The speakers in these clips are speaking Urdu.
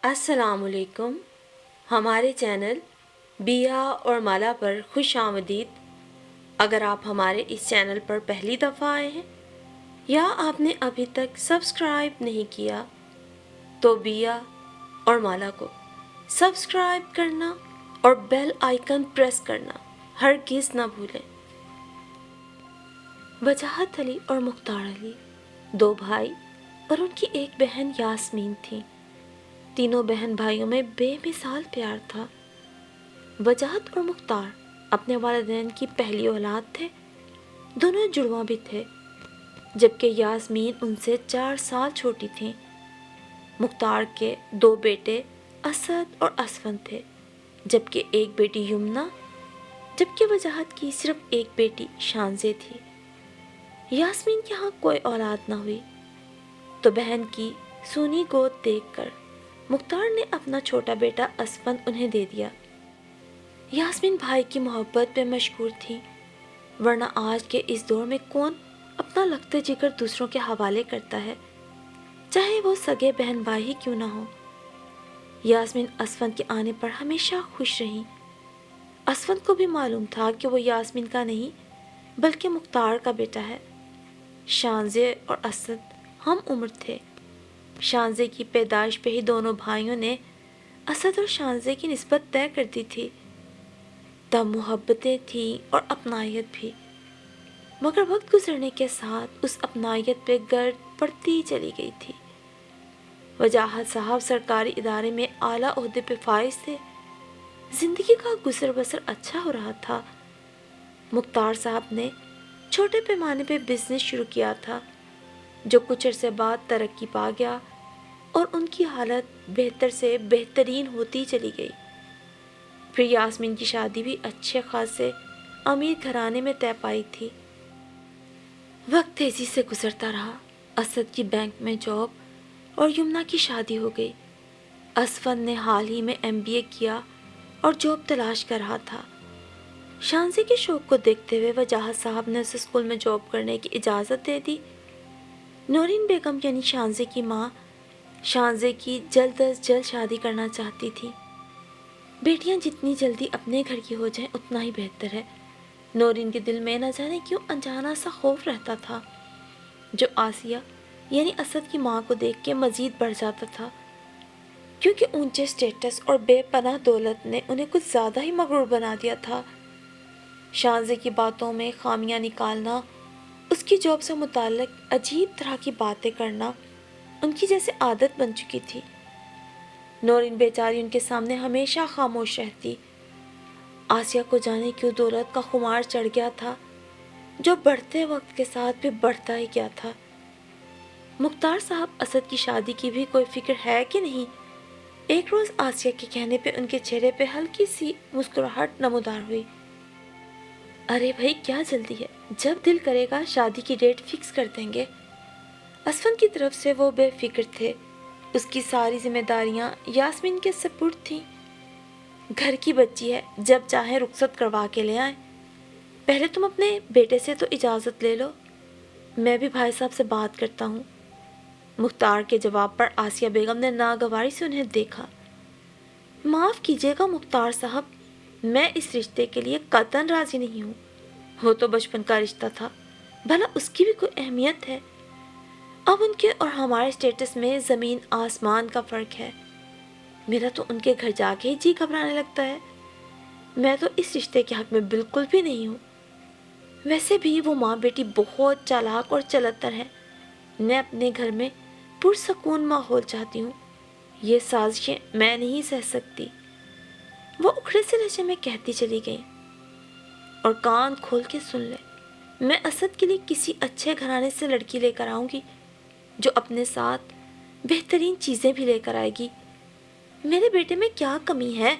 السلام علیکم. ہمارے چینل بیا اور مالا پر خوش آمدید. اگر آپ ہمارے اس چینل پر پہلی دفعہ آئے ہیں یا آپ نے ابھی تک سبسکرائب نہیں کیا تو بیا اور مالا کو سبسکرائب کرنا اور بیل آئیکن پریس کرنا ہرگز نہ بھولیں. وجاہت علی اور مختار علی دو بھائی اور ان کی ایک بہن یاسمین تھیں. تینوں بہن بھائیوں میں بے مثال پیار تھا. وجاہت اور مختار اپنے والدین کی پہلی اولاد تھے. دونوں جڑواں بھی تھے جبکہ یاسمین ان سے 4 سال چھوٹی تھیں. مختار کے 2 بیٹے اسد اور اسفن تھے جبکہ ایک بیٹی یمنا، جبکہ وجاہت کی صرف ایک بیٹی شانزے تھی. یاسمین کے ہاں کوئی اولاد نہ ہوئی تو بہن کی سونی گود دیکھ کر مختار نے اپنا چھوٹا بیٹا اسفن انہیں دے دیا. یاسمین بھائی کی محبت پہ مشہور تھی، ورنہ آج کے اس دور میں کون اپنا لگتے جگر دوسروں کے حوالے کرتا ہے، چاہے وہ سگے بہن بھائی ہی کیوں نہ ہو. یاسمین اسفن کے آنے پر ہمیشہ خوش رہی. اسفن کو بھی معلوم تھا کہ وہ یاسمین کا نہیں بلکہ مختار کا بیٹا ہے. شانزے اور اسد ہم عمر تھے. شانزے کی پیدائش پہ ہی دونوں بھائیوں نے اسد اور شانزے کی نسبت طے کر دی تھی. تب محبتیں تھیں اور اپنائیت بھی، مگر وقت گزرنے کے ساتھ اس اپنائیت پہ گرد پڑتی چلی گئی تھی. وجاہت صاحب سرکاری ادارے میں اعلیٰ عہدے پہ فائز تھے. زندگی کا گزر بسر اچھا ہو رہا تھا. مختار صاحب نے چھوٹے پیمانے پہ بزنس شروع کیا تھا جو کچھ عرصے بعد ترقی پا گیا اور ان کی حالت بہتر سے بہترین ہوتی چلی گئی. پھر یاسمین کی شادی بھی اچھے خاصے امیر گھرانے میں طے پائی تھی. وقت تیزی سے گزرتا رہا. اسد کی بینک میں جاب اور یمنا کی شادی ہو گئی. اسفن نے حال ہی میں MBA کیا اور جاب تلاش کر رہا تھا. شانزے کے شوق کو دیکھتے ہوئے وجاہت صاحب نے اسے اسکول میں جاب کرنے کی اجازت دے دی. نورین بیگم یعنی شانزے کی ماں شانزے کی جلد از جلد شادی کرنا چاہتی تھی. بیٹیاں جتنی جلدی اپنے گھر کی ہو جائیں اتنا ہی بہتر ہے. نورین کے دل میں نہ جانے کیوں انجانا سا خوف رہتا تھا جو آسیہ یعنی اسد کی ماں کو دیکھ کے مزید بڑھ جاتا تھا، کیونکہ اونچے سٹیٹس اور بے پناہ دولت نے انہیں کچھ زیادہ ہی مغرور بنا دیا تھا. شانزے کی باتوں میں خامیاں نکالنا، اس کی جاب سے متعلق عجیب طرح کی باتیں کرنا ان کی جیسے عادت بن چکی تھی. نورین بیچاری ان کے سامنے ہمیشہ خاموش رہتی. آسیہ کو جانے کیوں دولت کا خمار چڑھ گیا تھا جو بڑھتے وقت کے ساتھ بھی بڑھتا ہی گیا تھا. مختار صاحب اسد کی شادی کی بھی کوئی فکر ہے کہ نہیں؟ ایک روز آسیہ کے کہنے پہ ان کے چہرے پہ ہلکی سی مسکراہٹ نمودار ہوئی. ارے بھائی کیا جلدی ہے، جب دل کرے گا شادی کی ڈیٹ فکس کر دیں گے. اسفن کی طرف سے وہ بے فکر تھے. اس کی ساری ذمہ داریاں یاسمین کے سپرد تھیں. گھر کی بچی ہے، جب چاہے رخصت کروا کے لے آئیں. پہلے تم اپنے بیٹے سے تو اجازت لے لو، میں بھی بھائی صاحب سے بات کرتا ہوں. مختار کے جواب پر آسیہ بیگم نے ناگواری سے انہیں دیکھا. معاف کیجیے گا مختار صاحب، میں اس رشتے کے لیے قطعاً راضی نہیں ہوں. وہ تو بچپن کا رشتہ تھا، بھلا اس کی بھی کوئی اہمیت ہے. اب ان کے اور ہمارے اسٹیٹس میں زمین آسمان کا فرق ہے. میرا تو ان کے گھر جا کے ہی جی گھبرانے لگتا ہے. میں تو اس رشتے کے حق میں بالکل بھی نہیں ہوں. ویسے بھی وہ ماں بیٹی بہت چالاک اور چلتر ہے. میں اپنے گھر میں پرسکون ماحول چاہتی ہوں، یہ سازشیں میں نہیں سہ سکتی. وہ اکھڑے سے لہجے میں کہتی چلی گئی. اور کان کھول کے سن لے، میں اسد کے لیے کسی اچھے گھرانے سے لڑکی لے کر آؤں گی جو اپنے ساتھ بہترین چیزیں بھی لے کر آئے گی. میرے بیٹے میں کیا کمی ہے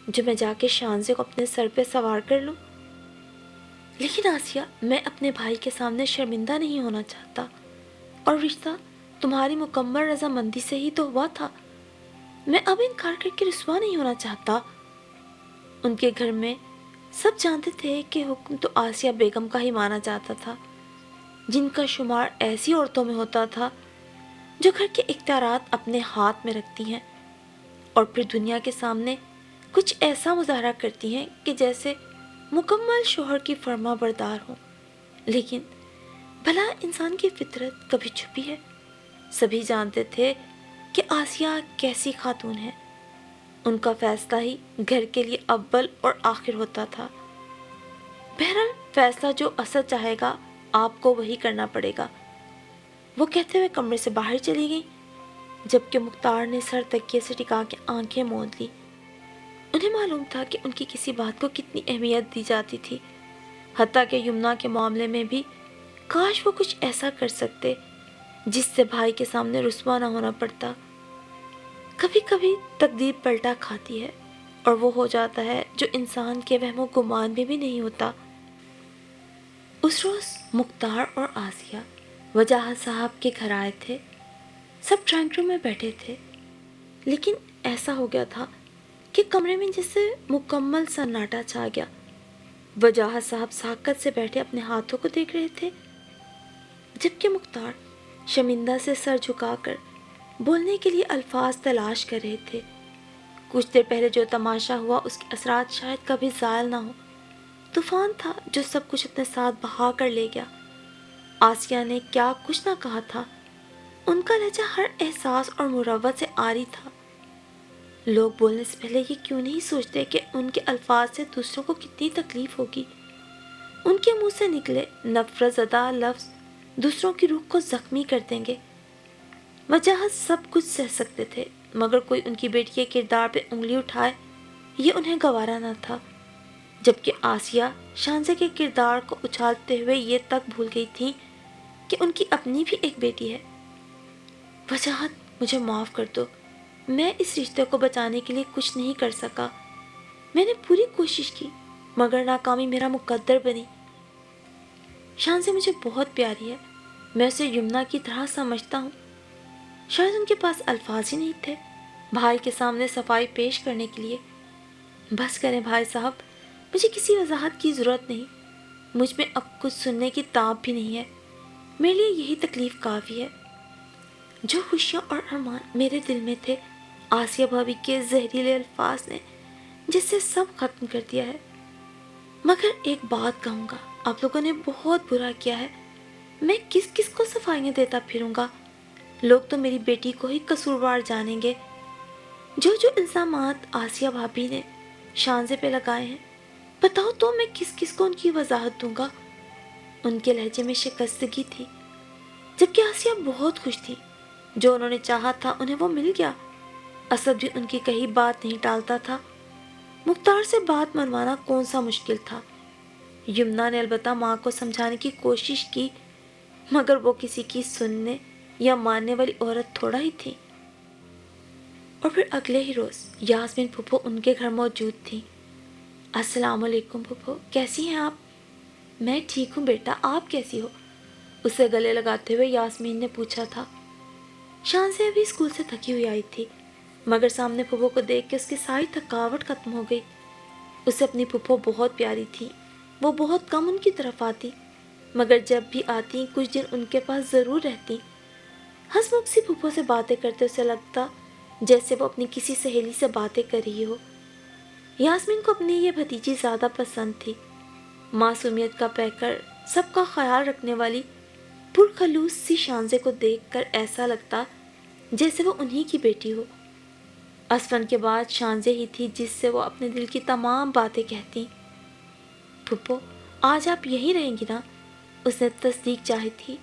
جو میں جا کے شانزے کو اپنے سر پہ سوار کر لوں؟ لیکن آسیہ، میں اپنے بھائی کے سامنے شرمندہ نہیں ہونا چاہتا، اور رشتہ تمہاری مکمل رضامندی سے ہی تو ہوا تھا. میں اب انکار کر کے رسوا نہیں ہونا چاہتا. ان کے گھر میں سب جانتے تھے کہ حکم تو آسیہ بیگم کا ہی مانا جاتا تھا، جن کا شمار ایسی عورتوں میں ہوتا تھا جو گھر کے اختیارات اپنے ہاتھ میں رکھتی ہیں. اور پھر دنیا کے سامنے کچھ ایسا مظاہرہ کرتی ہیں کہ جیسے مکمل شوہر کی فرما بردار ہوں. لیکن بھلا انسان کی فطرت کبھی چھپی ہے؟ سبھی جانتے تھے کہ آسیہ کیسی خاتون ہے. ان کا فیصلہ ہی گھر کے لیے اول اور آخر ہوتا تھا. بہرحال فیصلہ جو اسد چاہے گا آپ کو وہی کرنا پڑے گا، وہ کہتے ہوئے کمرے سے باہر چلی گئی، جبکہ مختار نے سر تکیے سے ٹکا کے آنکھیں موند لی. انہیں معلوم تھا کہ ان کی کسی بات کو کتنی اہمیت دی جاتی تھی، حتیٰ کہ یمنا کے معاملے میں بھی کاش وہ کچھ ایسا کر سکتے جس سے بھائی کے سامنے رسوا نہ ہونا پڑتا. کبھی کبھی تقدیر پلٹا کھاتی ہے اور وہ ہو جاتا ہے جو انسان کے وہم و گمان میں بھی نہیں ہوتا. اس روز مختار اور آسیہ وجاہت صاحب کے گھر آئے تھے. سب ڈرائنگ روم میں بیٹھے تھے، لیکن ایسا ہو گیا تھا کہ کمرے میں جیسے مکمل سناٹا چھا گیا. وجاہت صاحب ساکت سے بیٹھے اپنے ہاتھوں کو دیکھ رہے تھے، جبکہ مختار شرمندہ سے سر جھکا کر بولنے کے لیے الفاظ تلاش کر رہے تھے. کچھ دیر پہلے جو تماشا ہوا اس کے اثرات شاید کبھی زائل نہ ہو. طوفان تھا جو سب کچھ اپنے ساتھ بہا کر لے گیا. آسیہ نے کیا کچھ نہ کہا تھا، ان کا لہجہ ہر احساس اور مروت سے عاری تھا. لوگ بولنے سے پہلے یہ کیوں نہیں سوچتے کہ ان کے الفاظ سے دوسروں کو کتنی تکلیف ہوگی. ان کے منہ سے نکلے نفرت زدہ لفظ دوسروں کی روح کو زخمی کر دیں گے. وجاہت سب کچھ سہ سکتے تھے، مگر کوئی ان کی بیٹی کے کردار پہ انگلی اٹھائے یہ انہیں گوارا نہ تھا. جبکہ آسیہ شانزے کے کردار کو اچھالتے ہوئے یہ تک بھول گئی تھی کہ ان کی اپنی بھی ایک بیٹی ہے. وجاہت مجھے معاف کر دو، میں اس رشتے کو بچانے کے لیے کچھ نہیں کر سکا. میں نے پوری کوشش کی مگر ناکامی میرا مقدر بنی. شانزے مجھے بہت پیاری ہے، میں اسے یمنا کی طرح سمجھتا ہوں. شاید ان کے پاس الفاظ ہی نہیں تھے بھائی کے سامنے صفائی پیش کرنے کے لیے. بس کریں بھائی صاحب، مجھے کسی وضاحت کی ضرورت نہیں. مجھ میں اب کچھ سننے کی تاب بھی نہیں ہے. میرے لیے یہی تکلیف کافی ہے. جو خوشیاں اور ارمان میرے دل میں تھے آسیہ بھابی کے زہریلے الفاظ نے جس سے سب ختم کر دیا ہے. مگر ایک بات کہوں گا، آپ لوگوں نے بہت برا کیا ہے. میں کس کس کو صفائیاں دیتا پھروں گا؟ لوگ تو میری بیٹی کو ہی قصوروار جانیں گے. جو الزامات آسیہ بھابی نے شانزے پہ لگائے ہیں، بتاؤ تو میں کس کس کو ان کی وضاحت دوں گا. ان کے لہجے میں شکستگی تھی، جبکہ آسیہ بہت خوش تھی. جو انہوں نے چاہا تھا انہیں وہ مل گیا. اسد بھی ان کی کہی بات نہیں ٹالتا تھا. مختار سے بات منوانا کون سا مشکل تھا. یمنا نے البتہ ماں کو سمجھانے کی کوشش کی، مگر وہ کسی کی سننے یا ماننے والی عورت تھوڑا ہی تھی. اور پھر اگلے ہی روز یاسمین پھپھو ان کے گھر موجود تھی. السلام علیکم پھپھو، کیسی ہیں آپ؟ میں ٹھیک ہوں بیٹا، آپ کیسی ہو؟ اسے گلے لگاتے ہوئے یاسمین نے پوچھا تھا. شانزے ابھی اسکول سے تھکی ہوئی آئی تھی، مگر سامنے پھپھو کو دیکھ کے اس کی ساری تھکاوٹ ختم ہو گئی. اسے اپنی پھپھو بہت پیاری تھی. وہ بہت کم ان کی طرف آتی، مگر جب بھی آتی کچھ دن ان کے پاس ضرور رہتی. ہنس مکھ سی پھپھو سے باتیں کرتے اسے لگتا جیسے وہ اپنی کسی سہیلی سے باتیں کر رہی ہو. یاسمین کو اپنی یہ بھتیجی زیادہ پسند تھی. معصومیت کا پیکر، سب کا خیال رکھنے والی پرخلوص سی شانزے کو دیکھ کر ایسا لگتا جیسے وہ انہی کی بیٹی ہو. اسفن کے بعد شانزے ہی تھی جس سے وہ اپنے دل کی تمام باتیں کہتی. پھپھو، آج آپ یہیں رہیں گی نا؟ اس نے تصدیق چاہی تھی.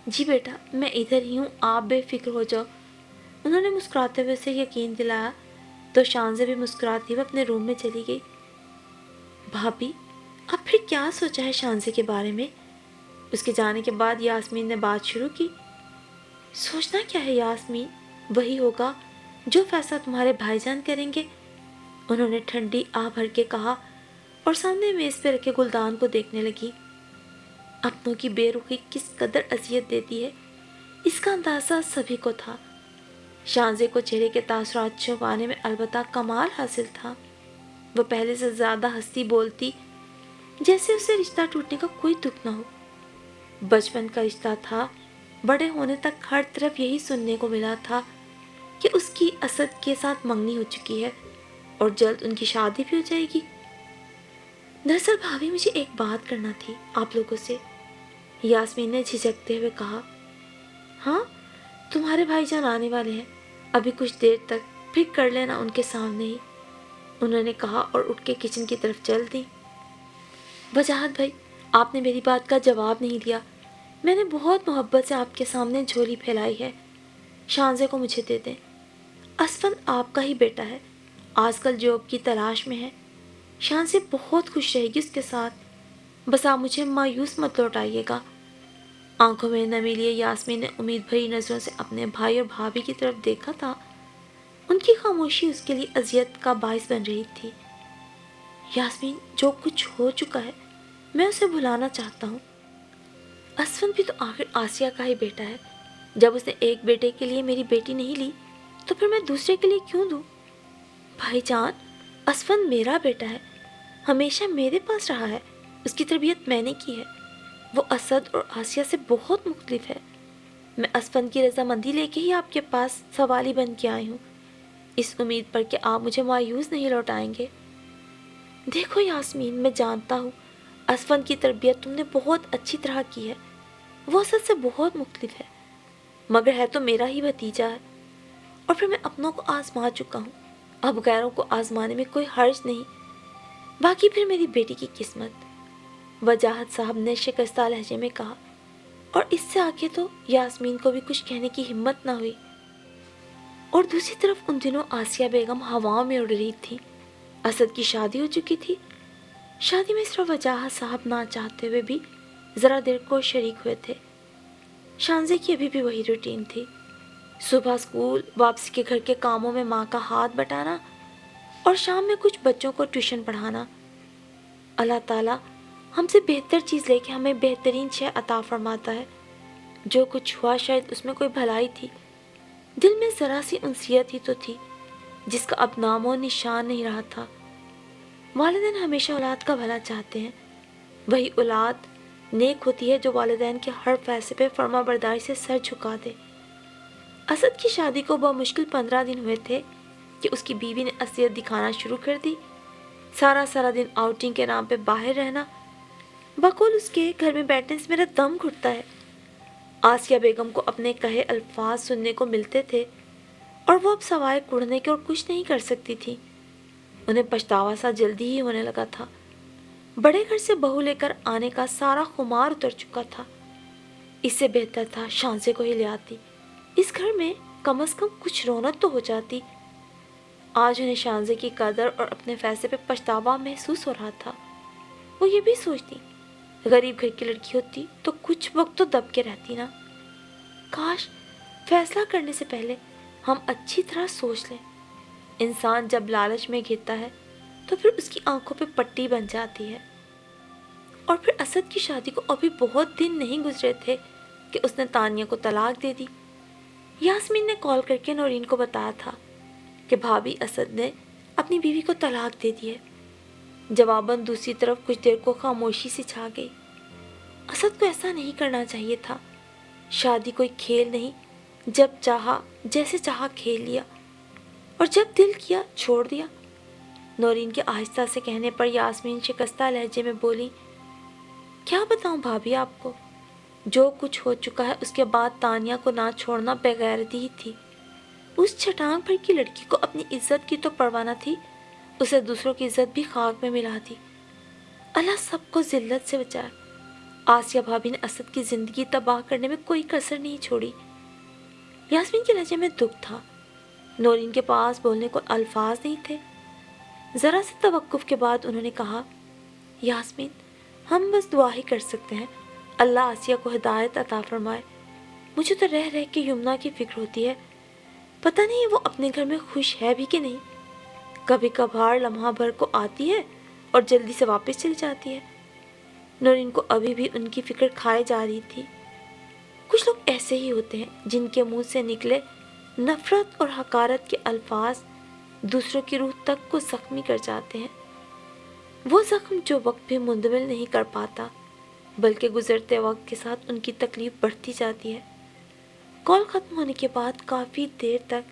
جی بیٹا، میں ادھر ہی ہوں، آپ بے فکر ہو جاؤ. انہوں نے مسکراتے ہوئے اسے یقین دلایا تو شانزے بھی مسکراتی ہوئے اپنے روم میں چلی گئی. بھابی، اب پھر کیا سوچا ہے شانزے کے بارے میں؟ اس کے جانے کے بعد یاسمین نے بات شروع کی. سوچنا کیا ہے یاسمین، وہی ہوگا جو فیصلہ تمہارے بھائی جان کریں گے. انہوں نے ٹھنڈی آہ بھر کے کہا اور سامنے میز پہ رکھے گلدان کو دیکھنے لگی. اپنوں کی بے رخی کس قدر اذیت دیتی ہے اس کا اندازہ سبھی کو تھا. شانزے کو چہرے کے تاثرات چھپانے میں البتہ کمال حاصل تھا. وہ پہلے سے زیادہ ہنستی بولتی جیسے اسے رشتہ ٹوٹنے کا کوئی دکھ نہ ہو. بچپن کا رشتہ تھا، بڑے ہونے تک ہر طرف یہی سننے کو ملا تھا. کہ اس کی اسد کے ساتھ منگنی ہو چکی ہے اور جلد ان کی شادی بھی ہو جائے گی۔ دراصل بھابھی مجھے ایک بات کرنا تھی آپ لوگوں سے، یاسمین نے جھجکتے ہوئے کہا۔ ہاں، تمہارے بھائی جان آنے والے ہیں، ابھی کچھ دیر تک، پھر کر لینا ان کے سامنے ہی، انہوں نے کہا اور اٹھ کے کچن کی طرف چل دی۔ وجاہت بھائی، آپ نے میری بات کا جواب نہیں دیا، میں نے بہت محبت سے آپ کے سامنے جھولی پھیلائی ہے، شانزے کو مجھے دے دیں۔ اسفن آپ کا ہی بیٹا ہے، آج کل جاب کی تلاش میں ہے، شانزے بہت خوش رہے گی اس کے ساتھ، بس آپ مجھے مایوس مت لوٹائیے گا۔ آنکھوں میں نمی لیے یاسمین نے امید بھری نظروں سے اپنے بھائی اور بھابھی کی طرف دیکھا تھا۔ ان کی خاموشی اس کے لیے اذیت کا باعث بن رہی تھی۔ یاسمین، جو کچھ ہو چکا ہے میں اسے بھلانا چاہتا ہوں۔ اسفن بھی تو آخر آسیہ کا ہی بیٹا ہے، جب اس نے ایک بیٹے کے لیے میری بیٹی نہیں لی تو پھر میں دوسرے کے لیے کیوں دوں؟ بھائی جان، اسفن میرا بیٹا ہے، ہمیشہ میرے پاس رہا ہے، اس کی تربیت میں نے کی ہے، وہ اسد اور آسیہ سے بہت مختلف ہے۔ میں اسفن کی رضامندی لے کے ہی آپ کے پاس سوالی بن کے آئی ہوں، اس امید پر کہ آپ مجھے مایوس نہیں لوٹائیں گے۔ دیکھو یاسمین، میں جانتا ہوں اسفن کی تربیت تم نے بہت اچھی طرح کی ہے، وہ اسد سے بہت مختلف ہے، مگر ہے تو میرا ہی بھتیجا ہے، اور پھر میں اپنوں کو آزما چکا ہوں، اب غیروں کو آزمانے میں کوئی حرج نہیں، باقی پھر میری بیٹی کی قسمت، وجاہت صاحب نے شکستہ لہجے میں کہا، اور اس سے آگے تو یاسمین کو بھی کچھ کہنے کی ہمت نہ ہوئی۔ اور دوسری طرف ان دنوں آسیہ بیگم ہواؤں میں اڑ رہی تھی، اسد کی شادی ہو چکی تھی، شادی میں صرف وجاہت صاحب نہ چاہتے ہوئے بھی ذرا دیر کو شریک ہوئے تھے۔ شانزے کی ابھی بھی وہی روٹین تھی، صبح اسکول، واپسی کے گھر کے کاموں میں ماں کا ہاتھ بٹانا اور شام میں کچھ بچوں کو ٹیوشن پڑھانا۔ اللہ تعالیٰ ہم سے بہتر چیز لے کے ہمیں بہترین شے عطا فرماتا ہے، جو کچھ ہوا شاید اس میں کوئی بھلائی تھی، دل میں ذرا سی انسیت ہی تو تھی جس کا اب نام و نشان نہیں رہا تھا۔ والدین ہمیشہ اولاد کا بھلا چاہتے ہیں، وہی اولاد نیک ہوتی ہے جو والدین کے ہر فیصلے پہ فرما برداری سے سر جھکا دے۔ اسد کی شادی کو بمشکل 15 دن ہوئے تھے کہ اس کی بیوی نے اصلیت دکھانا شروع کر دی، سارا دن آؤٹنگ کے نام پہ باہر رہنا، بقول اس کے گھر میں بیٹھنے سے میرا دم گھٹتا ہے۔ آسیہ بیگم کو اپنے کہے الفاظ سننے کو ملتے تھے اور وہ اب سوائے کڑھنے کے اور کچھ نہیں کر سکتی تھی۔ انہیں پچھتاوا سا جلدی ہی ہونے لگا تھا، بڑے گھر سے بہو لے کر آنے کا سارا خمار اتر چکا تھا، اس سے بہتر تھا شانزے کو ہی لے آتی، اس گھر میں کم از کم کچھ رونق تو ہو جاتی۔ آج انہیں شانزے کی قدر اور اپنے فیصلے پہ پچھتاوا محسوس ہو رہا تھا۔ وہ یہ بھی سوچتی، غریب گھر کی لڑکی ہوتی تو کچھ وقت تو دب کے رہتی نا، کاش فیصلہ کرنے سے پہلے ہم اچھی طرح سوچ لیں۔ انسان جب لالچ میں گرتا ہے تو پھر اس کی آنکھوں پہ پٹی بن جاتی ہے۔ اور پھر اسد کی شادی کو ابھی بہت دن نہیں گزرے تھے کہ اس نے تانیہ کو طلاق دے دی۔ یاسمین نے کال کر کے نورین کو بتایا تھا کہ بھابھی اسد نے اپنی بیوی کو طلاق دے دی ہے۔ جواباً دوسری طرف کچھ دیر کو خاموشی سے چھا گئی۔ اسد کو ایسا نہیں کرنا چاہیے تھا، شادی کوئی کھیل نہیں، جب چاہا جیسے چاہا کھیل لیا اور جب دل کیا چھوڑ دیا۔ نورین کے آہستہ سے کہنے پر یاسمین شکستہ لہجے میں بولی، کیا بتاؤں بھابھی آپ کو، جو کچھ ہو چکا ہے اس کے بعد تانیہ کو نہ چھوڑنا بےغیرتی ہی تھی۔ اس چھٹانگ بھر کی لڑکی کو اپنی عزت کی تو پرواہ نہ تھی، اسے دوسروں کی عزت بھی خاک میں ملا دی۔ اللہ سب کو ذلت سے بچائے۔ آسیہ بھابھی نے اسد کی زندگی تباہ کرنے میں کوئی کسر نہیں چھوڑی۔ یاسمین کے لہجے میں دکھ تھا، نورین کے پاس بولنے کو الفاظ نہیں تھے۔ ذرا سے توقف کے بعد انہوں نے کہا، یاسمین، ہم بس دعا ہی کر سکتے ہیں، اللہ آسیہ کو ہدایت عطا فرمائے۔ مجھے تو رہ رہ کے یمنا کی فکر ہوتی ہے، پتہ نہیں وہ اپنے گھر میں خوش ہے بھی کہ نہیں، کبھی کبھار لمحہ بھر کو آتی ہے اور جلدی سے واپس چلی جاتی ہے۔ نورین کو ابھی بھی ان کی فکر کھائے جا رہی تھی۔ کچھ لوگ ایسے ہی ہوتے ہیں جن کے منہ سے نکلے نفرت اور حقارت کے الفاظ دوسروں کی روح تک کو زخمی کر جاتے ہیں، وہ زخم جو وقت بھی مندمل نہیں کر پاتا، بلکہ گزرتے وقت کے ساتھ ان کی تکلیف بڑھتی جاتی ہے۔ کال ختم ہونے کے بعد کافی دیر تک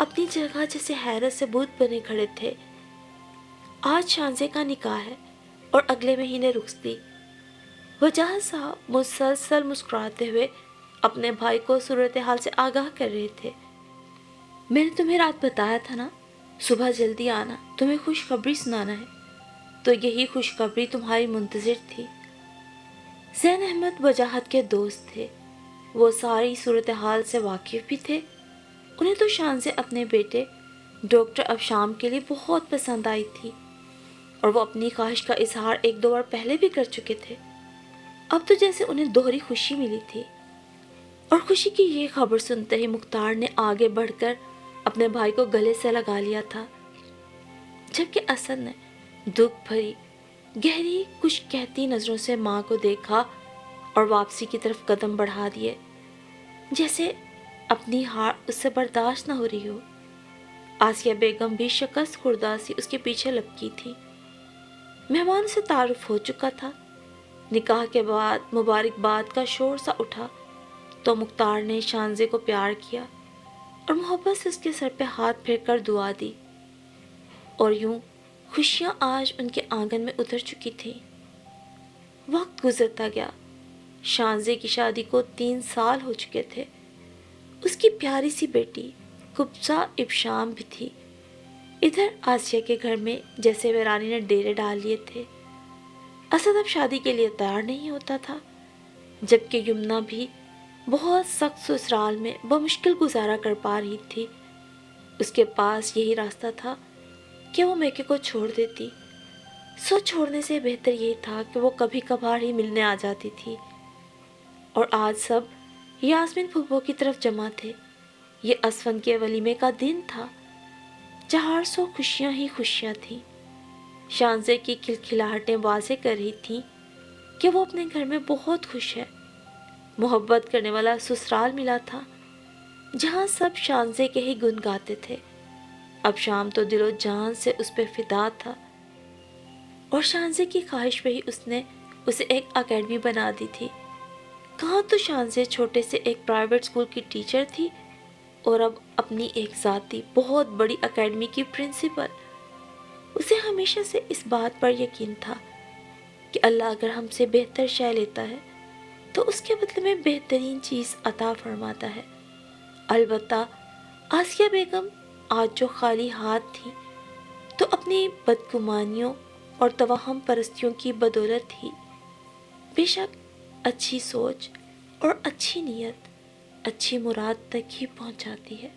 اپنی جگہ جیسے حیرت سے بت بنے کھڑے تھے۔ آج شانزے کا نکاح ہے اور اگلے مہینے رخصتی۔ وجاہت صاحب مسلسل مسکراتے ہوئے اپنے بھائی کو صورتحال سے آگاہ کر رہے تھے۔ میں نے تمہیں رات بتایا تھا نا، صبح جلدی آنا، تمہیں خوشخبری سنانا ہے۔ تو یہی خوشخبری تمہاری منتظر تھی۔ زین احمد وجاہت کے دوست تھے، وہ ساری صورتحال سے واقف بھی تھے۔ انہیں تو شانزے اپنے بیٹے ڈاکٹر ابشام کے لیے بہت پسند آئی تھی اور وہ اپنی خواہش کا اظہار ایک دو بار پہلے بھی کر چکے تھے۔ اب تو جیسے انہیں دوہری خوشی ملی تھی، اور خوشی کی یہ خبر سنتے ہی مختار نے آگے بڑھ کر اپنے بھائی کو گلے سے لگا لیا تھا، جبکہ اسد نے دکھ بھری گہری کچھ کہتی نظروں سے ماں کو دیکھا اور واپسی کی طرف قدم بڑھا دیے، جیسے اپنی ہار اس سے برداشت نہ ہو رہی ہو۔ آسیہ بیگم بھی شکست خوردہ سی اس کے پیچھے لپکی تھی۔ مہمان سے تعارف ہو چکا تھا۔ نکاح کے بعد مبارکباد کا شور سا اٹھا تو مختار نے شانزے کو پیار کیا اور محبت سے اس کے سر پہ ہاتھ پھیر کر دعا دی، اور یوں خوشیاں آج ان کے آنگن میں اتر چکی تھیں۔ وقت گزرتا گیا، شانزے کی شادی کو 3 سال ہو چکے تھے۔ اس کی پیاری سی بیٹی قبصہ ابشام بھی تھی۔ ادھر آسیہ کے گھر میں جیسے ویرانی نے ڈیرے ڈال لیے تھے۔ اسد اب شادی کے لیے تیار نہیں ہوتا تھا، جبکہ یمنا بھی بہت سخت سسرال میں بمشکل گزارا کر پا رہی تھی۔ اس کے پاس یہی راستہ تھا کہ وہ میکے کو چھوڑ دیتی، سو چھوڑنے سے بہتر یہی تھا کہ وہ کبھی کبھار ہی ملنے آ جاتی تھی۔ اور آج سب یاسمین پھپھو کی طرف جمع تھے۔ یہ اسفند کے ولیمے کا دن تھا۔ 400 خوشیاں ہی خوشیاں تھیں۔ شانزے کی کھلکھلاہٹیں واضح کر رہی تھیں کہ وہ اپنے گھر میں بہت خوش ہے۔ محبت کرنے والا سسرال ملا تھا، جہاں سب شانزے کے ہی گن گاتے تھے۔ اب شام تو دل و جان سے اس پہ فدا تھا، اور شانزے کی خواہش پہ ہی اس نے اسے ایک اکیڈمی بنا دی تھی۔ کہاں تو شانزے چھوٹے سے ایک پرائیویٹ اسکول کی ٹیچر تھی، اور اب اپنی ایک ذاتی بہت بڑی اکیڈمی کی پرنسپل۔ اسے ہمیشہ سے اس بات پر یقین تھا کہ اللہ اگر ہم سے بہتر شے لیتا ہے تو اس کے بدلے میں بہترین چیز عطا فرماتا ہے۔ البتہ آسیہ بیگم آج جو خالی ہاتھ تھی تو اپنی بدگمانیوں اور توہم پرستیوں کی بدولت ہی۔ بے شک اچھی سوچ اور اچھی نیت اچھی مراد تک ہی پہنچاتی ہے۔